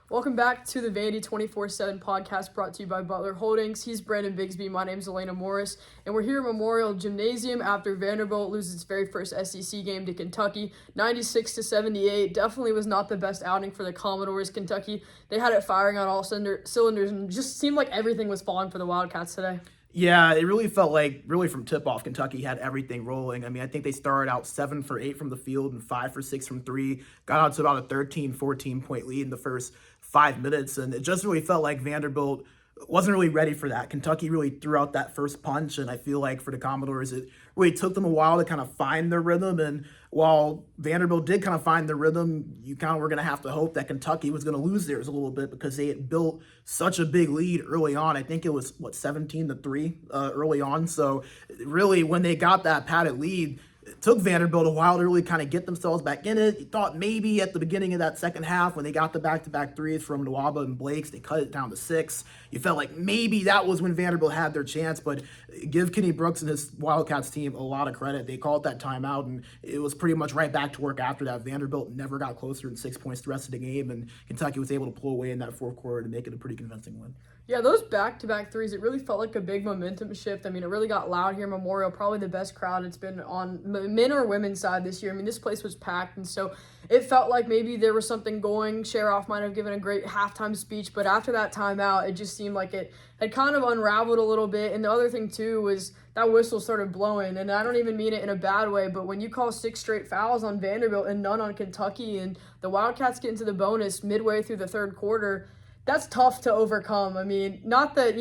Welcome back to the Vandy 24/7 podcast brought to you by Butler Holdings. He's Brandon Bigsby. My name's Alaina Morris, and we're here at Memorial Gymnasium after Vanderbilt loses its very first SEC game to Kentucky, 96-78. Definitely was not the best outing for the Commodores. Kentucky, they had it firing on all cylinders and just seemed like everything was falling for the Wildcats today. Yeah, it really felt like, from tip-off, Kentucky had everything rolling. I mean, I think they started out 7 for 8 from the field and 5 for 6 from 3, got out to about a 13, 14-point lead in the first 5 minutes, and it just really felt like Vanderbilt wasn't really ready for that. Kentucky really threw out that first punch, and I feel like for the Commodores, it really took them a while to kind of find their rhythm, and while Vanderbilt did kind of find their rhythm, you kind of were going to have to hope that Kentucky was going to lose theirs a little bit because they had built such a big lead early on. I think it was, 17-3 early on, so really when they got that padded lead, it took Vanderbilt a while to really kind of get themselves back in it. You thought maybe at the beginning of that second half when they got the back-to-back threes from Nwaba and Blakes, they cut it down to 6. You felt like maybe that was when Vanderbilt had their chance, but give Kenny Brooks and his Wildcats team a lot of credit. They called that timeout, and it was pretty much right back to work after that. Vanderbilt never got closer than 6 points the rest of the game, and Kentucky was able to pull away in that fourth quarter to make it a pretty convincing win. Yeah, those back-to-back threes, it really felt like a big momentum shift. I mean, it really got loud here at Memorial, probably the best crowd it's been on men or women's side this year. I mean, this place was packed, and so it felt like maybe there was something going. Sharoff might have given a great halftime speech, but after that timeout, it just seemed like it had kind of unraveled a little bit. And the other thing, too, was that whistle started blowing, and I don't even mean it in a bad way, but when you call 6 straight fouls on Vanderbilt and none on Kentucky, and the Wildcats get into the bonus midway through the third quarter, that's tough to overcome. I mean, not that,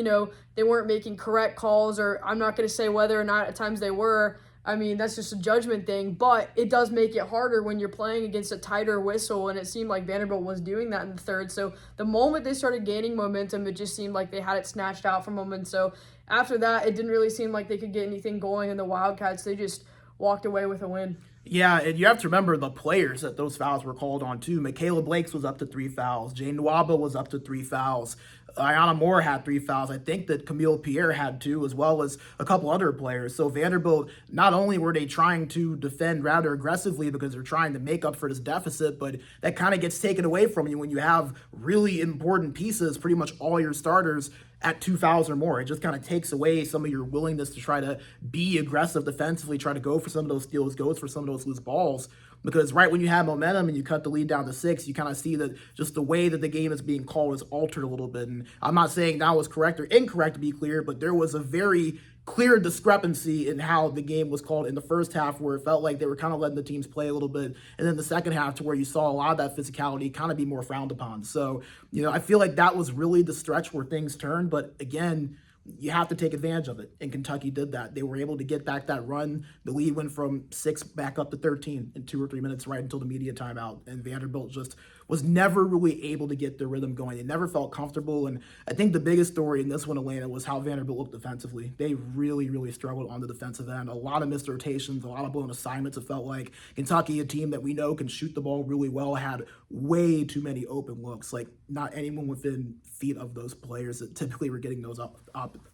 they weren't making correct calls, or I'm not going to say whether or not at times they were. I mean, that's just a judgment thing, but it does make it harder when you're playing against a tighter whistle, and it seemed like Vanderbilt was doing that in the third. So the moment they started gaining momentum, it just seemed like they had it snatched out from them. And so after that, it didn't really seem like they could get anything going in the Wildcats. They just walked away with a win. Yeah, and you have to remember the players that those fouls were called on too. Michaela Blakes was up to 3 fouls. Jane Nwaba was up to 3 fouls. Ayanna Moore had 3 fouls. I think that Camille Pierre had 2, as well as a couple other players. So Vanderbilt, not only were they trying to defend rather aggressively because they're trying to make up for this deficit, but that kind of gets taken away from you when you have really important pieces, pretty much all your starters, at 2 fouls or more. It just kind of takes away some of your willingness to try to be aggressive defensively, try to go for some of those steals, go for some of those loose balls. Because right when you have momentum and you cut the lead down to 6, you kind of see that just the way that the game is being called is altered a little bit. And I'm not saying that was correct or incorrect, to be clear, but there was a very clear discrepancy in how the game was called in the first half, where it felt like they were kind of letting the teams play a little bit, and then the second half to where you saw a lot of that physicality kind of be more frowned upon. So, I feel like that was really the stretch where things turned, but again, you have to take advantage of it, and Kentucky did that. They were able to get back that run. The lead went from 6 back up to 13 in 2 or 3 minutes right until the media timeout, and Vanderbilt just was never really able to get their rhythm going. They never felt comfortable, and I think the biggest story in this one, Alaina, was how Vanderbilt looked defensively. They really, really struggled on the defensive end. A lot of missed rotations, a lot of blown assignments. It felt like Kentucky, a team that we know can shoot the ball really well, had way too many open looks. Like, not anyone within feet of those players that typically were getting those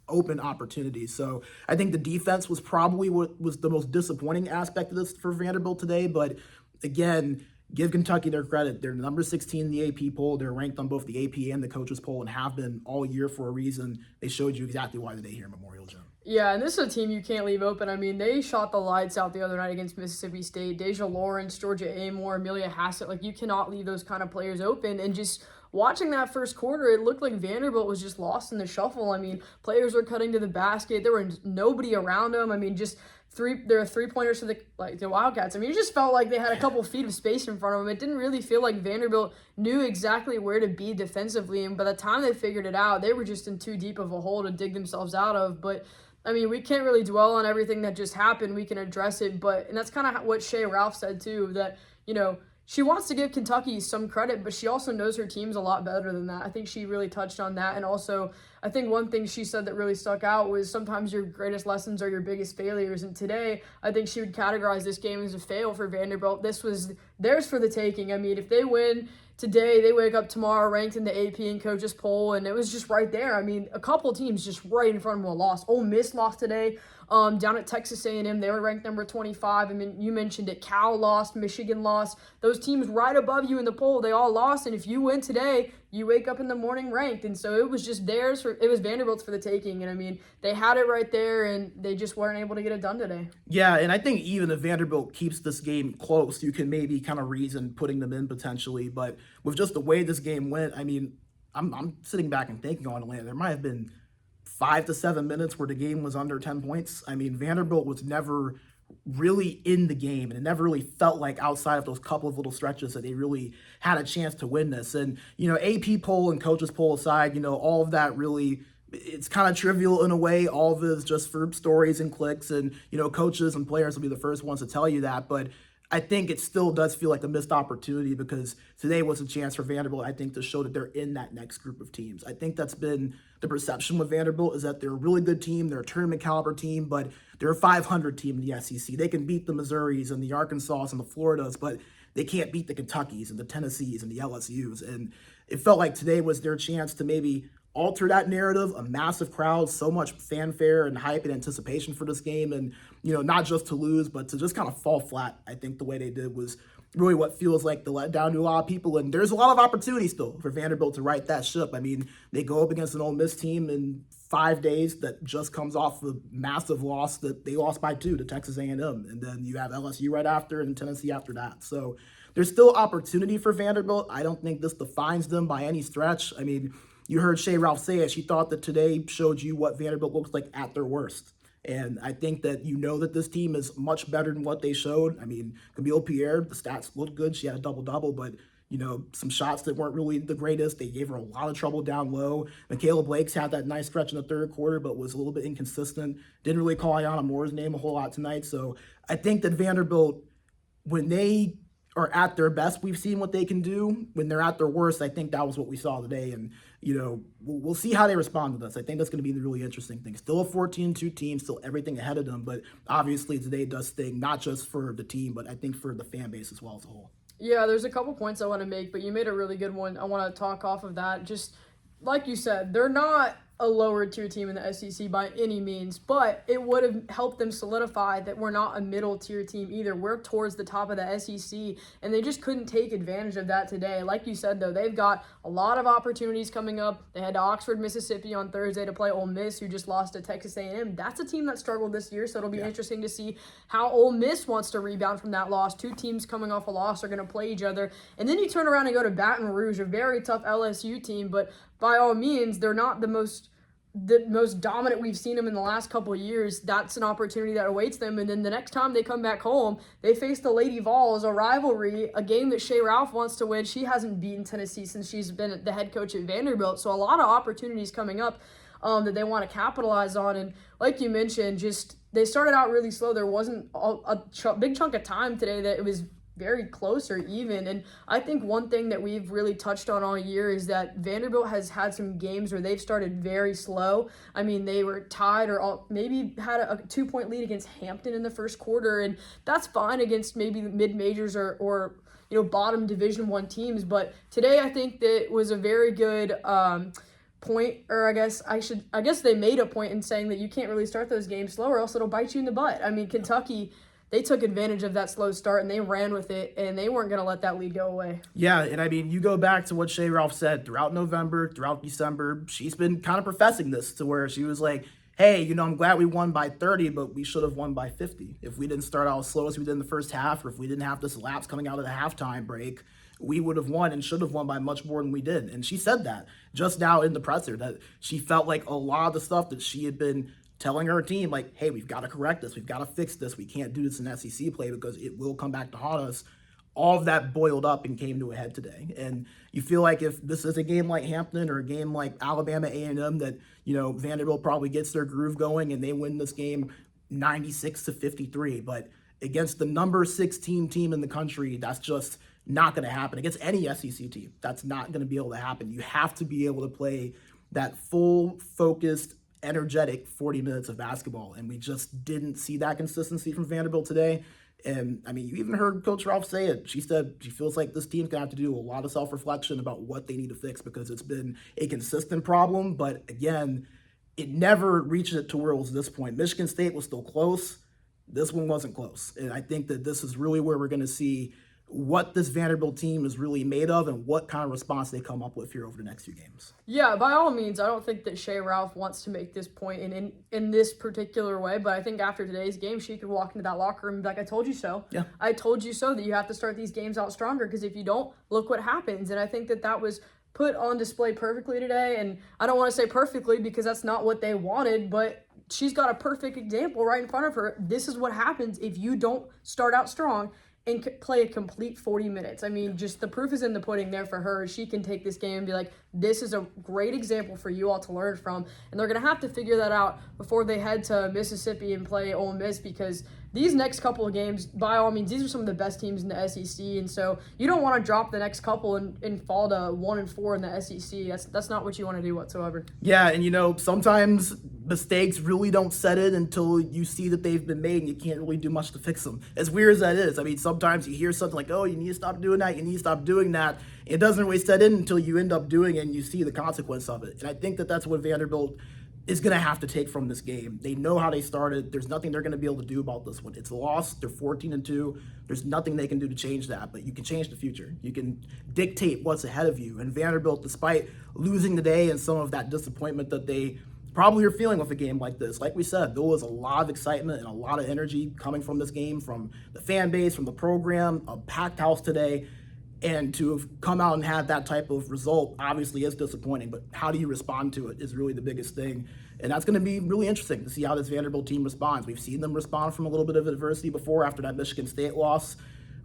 open opportunities. So I think the defense was probably what was the most disappointing aspect of this for Vanderbilt today. But again, give Kentucky their credit. They're number 16 in the AP poll. They're ranked on both the AP and the coaches poll and have been all year for a reason. They showed you exactly why today here at Memorial Gym. Yeah, and this is a team you can't leave open. I mean, they shot the lights out the other night against Mississippi State. Deja Lawrence, Georgia Amore, Amelia Hassett. Like, you cannot leave those kind of players open. And just watching that first quarter, it looked like Vanderbilt was just lost in the shuffle. I mean, players were cutting to the basket. There were nobody around them. I mean, just there are 3-pointers to the Wildcats. I mean, it just felt like they had a couple feet of space in front of them. It didn't really feel like Vanderbilt knew exactly where to be defensively. And by the time they figured it out, they were just in too deep of a hole to dig themselves out of. But I mean, we can't really dwell on everything that just happened. We can address it, and that's kind of what Shea Ralph said too, that, she wants to give Kentucky some credit, but she also knows her teams a lot better than that. I think she really touched on that. And also, I think one thing she said that really stuck out was sometimes your greatest lessons are your biggest failures. And today, I think she would categorize this game as a fail for Vanderbilt. This was theirs for the taking. I mean, if they win today, they wake up tomorrow ranked in the AP and coaches poll, and it was just right there. I mean, a couple teams just right in front of them lost. Ole Miss lost today. Down at Texas A&M, they were ranked number 25. I mean, you mentioned it. Cal lost, Michigan lost. Those teams right above you in the poll, they all lost. And if you win today, you wake up in the morning ranked. And so it was just it was Vanderbilt's for the taking. And I mean, they had it right there, and they just weren't able to get it done today. Yeah, and I think even if Vanderbilt keeps this game close, you can maybe kind of reason putting them in potentially. But with just the way this game went, I mean, I'm sitting back and thinking on Atlanta. There might have been 5 to 7 minutes where the game was under 10 points. I mean, Vanderbilt was never really in the game, and it never really felt like outside of those couple of little stretches that they really had a chance to win this. And, AP poll and coaches poll aside, all of that really, it's kind of trivial in a way. All of it is just for stories and clicks, and, coaches and players will be the first ones to tell you that. But I think it still does feel like a missed opportunity, because today was a chance for Vanderbilt, I think, to show that they're in that next group of teams. I think that's been the perception with Vanderbilt, is that they're a really good team, they're a tournament caliber team, but they're a 500 team in the SEC. They can beat the Missouris and the Arkansas and the Floridas, but they can't beat the Kentuckys and the Tennessees and the LSUs. And it felt like today was their chance to maybe alter that narrative. A massive crowd, so much fanfare and hype and anticipation for this game, and not just to lose, but to just kind of fall flat. I think the way they did was really what feels like the letdown to a lot of people, and there's a lot of opportunity still for Vanderbilt to right that ship. I mean, they go up against an Ole Miss team in 5 days that just comes off a massive loss that they lost by 2 to Texas A&M, and then you have LSU right after and Tennessee after that. So there's still opportunity for Vanderbilt. I don't think this defines them by any stretch. I mean, you heard Shea Ralph say it. She thought that today showed you what Vanderbilt looks like at their worst. And I think that that this team is much better than what they showed. I mean, Camille Pierre, the stats looked good. She had a double-double, but, some shots that weren't really the greatest. They gave her a lot of trouble down low. Michaela Blakes had that nice stretch in the third quarter, but was a little bit inconsistent. Didn't really call Alaina Morris' name a whole lot tonight. So I think that Vanderbilt, when they are at their best, we've seen what they can do. When they're at their worst, I think that was what we saw today. And, we'll see how they respond to this. I think that's going to be the really interesting thing. Still a 14-2 team, still everything ahead of them. But obviously today does sting, not just for the team, but I think for the fan base as well as a whole. Yeah, there's a couple points I want to make, but you made a really good one. I want to talk off of that. Just like you said, they're not a lower tier team in the SEC by any means, but it would have helped them solidify that we're not a middle tier team either. We're towards the top of the SEC, and they just couldn't take advantage of that today. Like you said, though, they've got a lot of opportunities coming up. They head to Oxford, Mississippi on Thursday to play Ole Miss, who just lost to Texas A&M. That's a team that struggled this year, so it'll be interesting to see how Ole Miss wants to rebound from that loss. 2 teams coming off a loss are going to play each other. And then you turn around and go to Baton Rouge, a very tough LSU team, but by all means, they're not the most dominant we've seen them in the last couple of years. That's an opportunity that awaits them. And then the next time they come back home, they face the Lady Vols, a rivalry, a game that Shea Ralph wants to win. She hasn't beaten Tennessee since she's been the head coach at Vanderbilt. So a lot of opportunities coming up that they want to capitalize on. And like you mentioned, just they started out really slow. There wasn't a big chunk of time today that it was very close or even. And I think one thing that we've really touched on all year is that Vanderbilt has had some games where they've started very slow. I mean, they were tied or maybe had a 2-point lead against Hampton in the first quarter, and that's fine against maybe the mid-majors or bottom Division I teams. But today I think that was a very good point, or I guess they made a point in saying that you can't really start those games slow or else it'll bite you in the butt. I mean, Kentucky, they took advantage of that slow start, and they ran with it, and they weren't going to let that lead go away. Yeah, and I mean, you go back to what Shea Ralph said throughout November, throughout December. She's been kind of professing this to where she was like, hey, I'm glad we won by 30, but we should have won by 50. If we didn't start out as slow as we did in the first half, or if we didn't have this lapse coming out of the halftime break, we would have won and should have won by much more than we did. And she said that just now in the presser, that she felt like a lot of the stuff that she had been telling her team, like, hey, we've got to correct this. We've got to fix this. We can't do this in SEC play because it will come back to haunt us. All of that boiled up and came to a head today. And you feel like if this is a game like Hampton or a game like Alabama A&M that, Vanderbilt probably gets their groove going and they win this game 96-53. But against the number 16 team in the country, that's just not going to happen. Against any SEC team, that's not going to be able to happen. You have to be able to play that full, focused, energetic 40 minutes of basketball, and we just didn't see that consistency from Vanderbilt today. And I mean, you even heard Coach Ralph say it. She said she feels like this team's gonna have to do a lot of self-reflection about what they need to fix because it's been a consistent problem. But again, it never reached it to where it was this point. Michigan State was still close. This one wasn't close. And I think that this is really where we're going to see what this Vanderbilt team is really made of and what kind of response they come up with here over the next few games. Yeah, by all means, I don't think that Shea Ralph wants to make this point in this particular way, but I think after today's game, she could walk into that locker room and be like, I told you so. Yeah. I told you so that you have to start these games out stronger, because if you don't, look what happens. And I think that was put on display perfectly today, and I don't want to say perfectly because that's not what they wanted, but she's got a perfect example right in front of her. This is what happens if you don't start out strong and play a complete 40 minutes. I mean, just the proof is in the pudding there for her. She can take this game and be like, this is a great example for you all to learn from. And they're going to have to figure that out before they head to Mississippi and play Ole Miss, because these next couple of games, by all means, these are some of the best teams in the SEC. And so you don't want to drop the next couple and fall to 1-4 in the SEC. That's not what you want to do whatsoever. Yeah, and sometimes mistakes really don't set in until you see that they've been made and you can't really do much to fix them. As weird as that is, I mean, sometimes you hear something like, oh, you need to stop doing that, you need to stop doing that. It doesn't really set in until you end up doing it and you see the consequence of it. And I think that that's what Vanderbilt is going to have to take from this game. They know how they started. There's nothing they're going to be able to do about this one. It's a loss. They're 14-2. There's nothing they can do to change that, but you can change the future. You can dictate what's ahead of you. And Vanderbilt, despite losing today and some of that disappointment that they probably are feeling with a game like this, like we said, there was a lot of excitement and a lot of energy coming from this game, from the fan base, from the program, a packed house today. And to have come out and have that type of result obviously is disappointing, but how do you respond to it is really the biggest thing. And that's going to be really interesting to see how this Vanderbilt team responds. We've seen them respond from a little bit of adversity before after that Michigan State loss.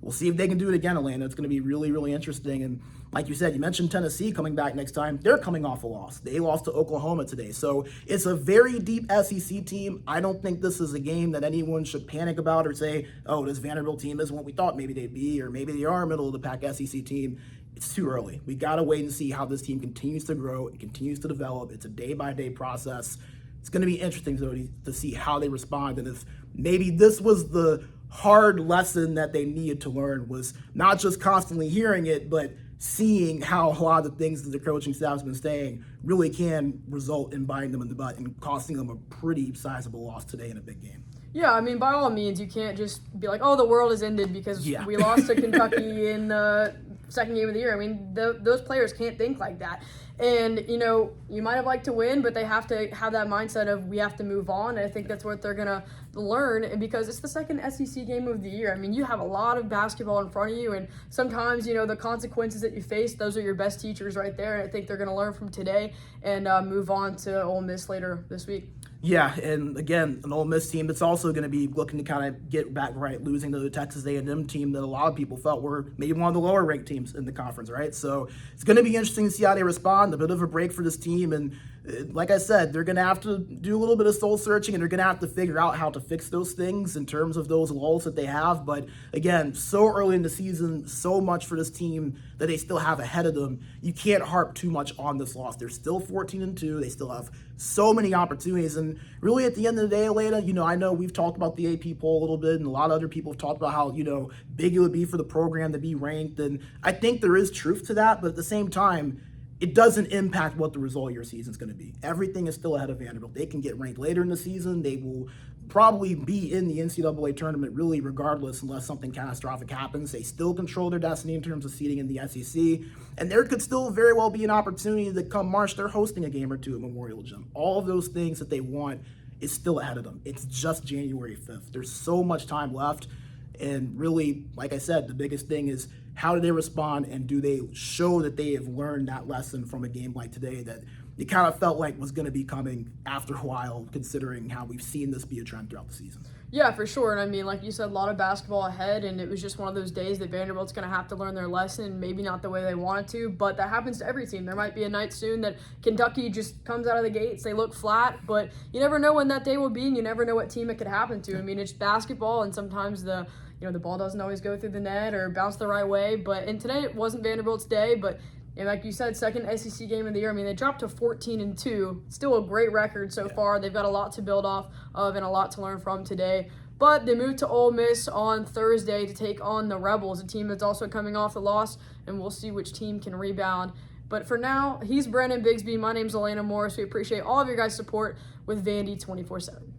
We'll see if they can do it again, Alaina. It's going to be really, really interesting. And like you said, you mentioned Tennessee coming back next time. They're coming off a loss. They lost to Oklahoma today. So it's a very deep SEC team. I don't think this is a game that anyone should panic about or say, oh, this Vanderbilt team isn't what we thought maybe they'd be, or maybe they are a middle-of-the-pack SEC team. It's too early. We got to wait and see how this team continues to grow and continues to develop. It's a day-by-day process. It's going to be interesting, though, to see how they respond, and if maybe this was the hard lesson that they needed to learn, was not just constantly hearing it, but seeing how a lot of the things that the coaching staff's been saying really can result in biting them in the butt and costing them a pretty sizable loss today in a big game. Yeah, I mean, by all means, you can't just be like, oh, the world has ended because we lost to Kentucky in the second game of the year. I mean, those players can't think like that. And, you might have liked to win, but they have to have that mindset of we have to move on. And I think that's what they're going to learn, and because it's the second SEC game of the year. I mean, you have a lot of basketball in front of you, and sometimes, the consequences that you face, those are your best teachers right there. And I think they're going to learn from today and move on to Ole Miss later this week. Yeah, and again, an Ole Miss team that's also going to be looking to kind of get back right, losing to the Texas A&M team that a lot of people felt were maybe one of the lower ranked teams in the conference, right? So it's going to be interesting to see how they respond. A bit of a break for this team, and like I said, they're going to have to do a little bit of soul searching, and they're going to have to figure out how to fix those things in terms of those lulls that they have. But again, so early in the season, so much for this team that they still have ahead of them. You can't harp too much on this loss. They're still 14-2. They still have so many opportunities. And really at the end of the day, Alaina, I know we've talked about the AP poll a little bit, and a lot of other people have talked about how, big it would be for the program to be ranked. And I think there is truth to that, but at the same time, it doesn't impact what the result of your season is going to be. Everything is still ahead of Vanderbilt. They can get ranked later in the season. They will probably be in the NCAA tournament really regardless unless something catastrophic happens. They still control their destiny in terms of seeding in the SEC. And there could still very well be an opportunity that come March, they're hosting a game or two at Memorial Gym. All of those things that they want is still ahead of them. It's just January 5th. There's so much time left. And really, like I said, the biggest thing is how do they respond, and do they show that they have learned that lesson from a game like today that it kind of felt like was going to be coming after a while, considering how we've seen this be a trend throughout the season. Yeah, for sure. And I mean, like you said, a lot of basketball ahead, and it was just one of those days that Vanderbilt's going to have to learn their lesson, maybe not the way they wanted to, but that happens to every team. There might be a night soon that Kentucky just comes out of the gates, they look flat, but you never know when that day will be, and you never know what team it could happen to. I mean, it's basketball, and sometimes the ball doesn't always go through the net or bounce the right way, and today it wasn't Vanderbilt's day, but like you said, second SEC game of the year. I mean, they dropped to 14-2. Still a great record so far. They've got a lot to build off of and a lot to learn from today. But they moved to Ole Miss on Thursday to take on the Rebels, a team that's also coming off the loss, and we'll see which team can rebound But for now, he's Brennan Bigsby. My name's Alaina Morris. We appreciate all of your guys' support with Vandy 24/7.